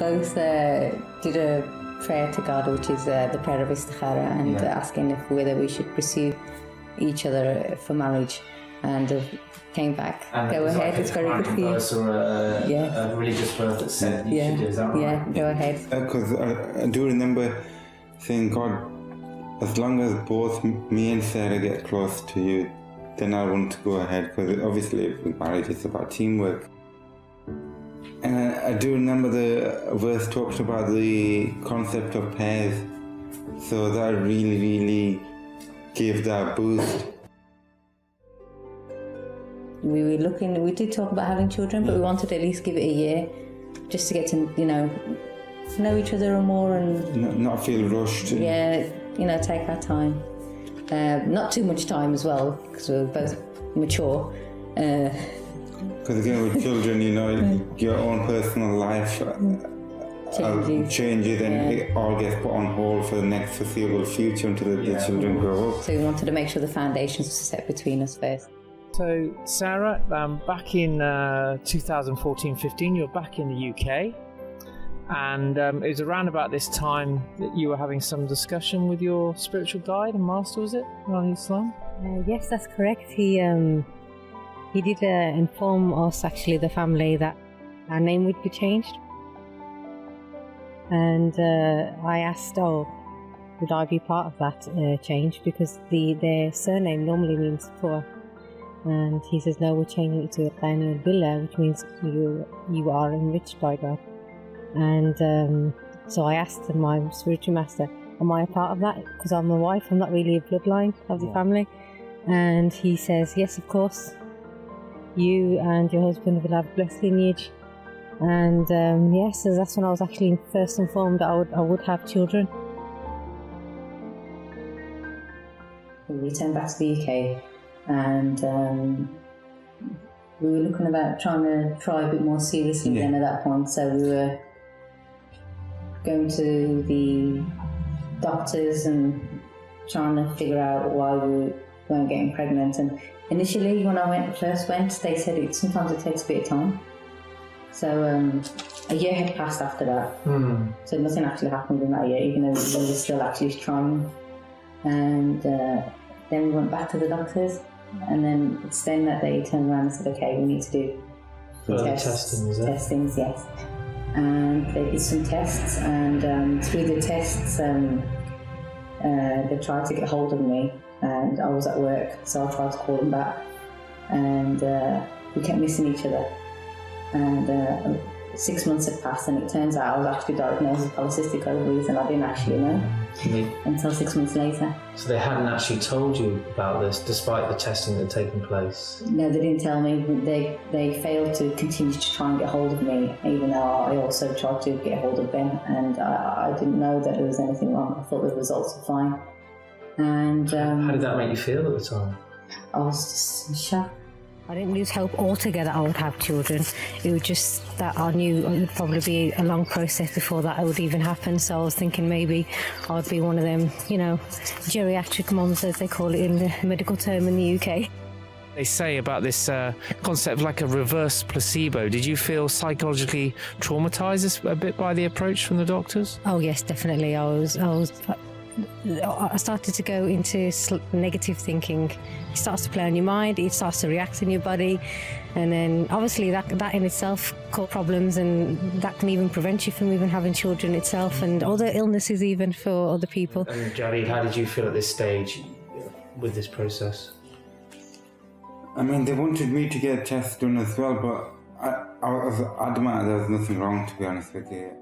both did a prayer to God, which is the prayer of istikhara, and asking whether we should pursue each other for marriage, and came back. And go ahead, it's very good for you. Or a religious verse that said you should do, is that right? Yeah, go ahead. Because I do remember saying, God, as long as both me and Sarah get close to you, then I want to go ahead, because obviously with marriage it's about teamwork. And I do remember the verse talks about the concept of pairs, so that really gave that boost. We did talk about having children, but we wanted to at least give it a year, just to get to, know each other more and... Not feel rushed. Yeah, take our time. Not too much time as well, because we're both mature. Because again, with children, your own personal life changes and it all gets put on hold for the next foreseeable future until the children grow up. So we wanted to make sure the foundations were set between us first. So, Sarah, back in 2014-15, you're back in the UK, and it was around about this time that you were having some discussion with your spiritual guide and master, was it, around Islam? Yes, that's correct. He did inform us, actually, the family, that our name would be changed. And I asked, would I be part of that change? Because their surname normally means poor. And he says, no, we're changing it to Ghaniubillah, which means you are enriched by God. And so I asked my spiritual master, am I a part of that? Because I'm the wife, I'm not really a bloodline of the family. And he says, yes, of course. You and your husband will have blessed lineage. And yes, so that's when I was actually first informed that I would have children. We returned back to the UK, and we were looking about trying to try a bit more seriously then at that point. So we were going to the doctors and trying to figure out why we weren't getting pregnant. And initially, when I first went, they said sometimes it takes a bit of time. So a year had passed after that. So nothing actually happened in that year, even though we were still actually trying. And then we went back to the doctors, and then it's then that they turned around and said, okay, we need to do testings, yes. And they did some tests, and through the tests, they tried to get hold of me, and I was at work, so I tried to call them back, and we kept missing each other. And 6 months had passed, and it turns out I was actually diagnosed with polycystic ovaries, and I didn't actually know until 6 months later. So they hadn't actually told you about this, despite the testing that had taken place? No, they didn't tell me. They failed to continue to try and get hold of me, even though I also tried to get hold of them, and I didn't know that there was anything wrong. I thought the results were fine. And how did that make you feel at the time? I was just in shock. I didn't lose hope altogether I would have children. It was just that I knew it would probably be a long process before that would even happen. So I was thinking maybe I'd be one of them, geriatric moms, as they call it in the medical term in the UK. They say about this concept like a reverse placebo. Did you feel psychologically traumatized a bit by the approach from the doctors? Oh yes, definitely. I started to go into negative thinking. It starts to play on your mind, it starts to react in your body, and then obviously that in itself causes problems, and that can even prevent you from even having children itself, and other illnesses even for other people. And Javed, how did you feel at this stage with this process? I mean, they wanted me to get a test done as well, but I was adamant there was nothing wrong, to be honest with you.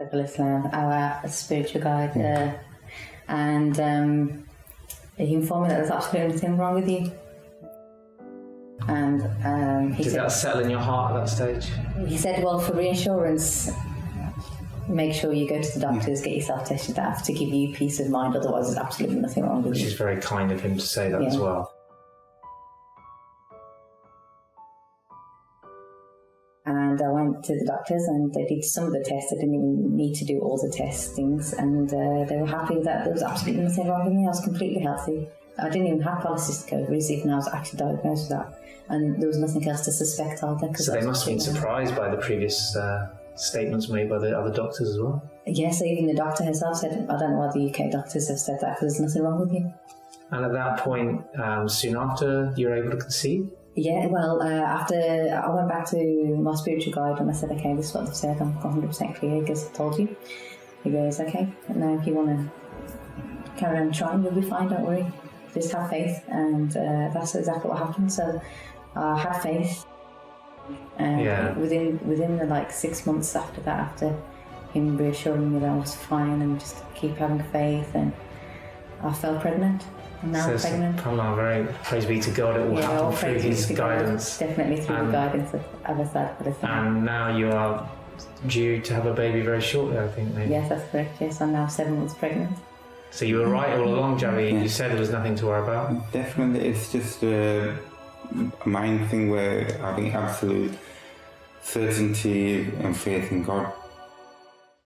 Abdullah Hashem, our spiritual guide, and he informed me that there's absolutely nothing wrong with you. And he did that settle in your heart at that stage? He said, well, for reassurance, make sure you go to the doctors, get yourself tested out to give you peace of mind, otherwise there's absolutely nothing wrong with you. Which is very kind of him to say that as well. And I went to the doctors, and they did some of the tests. I didn't even need to do all the testings, and they were happy that there was absolutely nothing wrong with me. I was completely healthy. I didn't even have polycystic ovaries, even though I was actually diagnosed with that. And there was nothing else to suspect either. So they must have been surprised by the previous statements made by the other doctors as well? Yes, even the doctor herself said, I don't know why the UK doctors have said that, because there's nothing wrong with you. And at that point, soon after, you were able to conceive? Yeah, well, after I went back to my spiritual guide and I said, okay, this is what they've said, I'm 100% clear, because I told you. He goes, okay, now if you want to carry on trying, you'll be fine, don't worry. Just have faith. And that's exactly what happened. So I had faith. And within the 6 months after that, after him reassuring me that I was fine and just keep having faith, and I fell pregnant. I'm now pregnant. Allah, very praise be to God, it will happen through His guidance. Definitely through the guidance of Abba. And now you are due to have a baby very shortly, I think, maybe. Yes, that's correct. Yes, I'm now 7 months pregnant. So you were right all along, Javed. Yeah. You said there was nothing to worry about. Definitely, it's just a mind thing where having absolute certainty and faith in God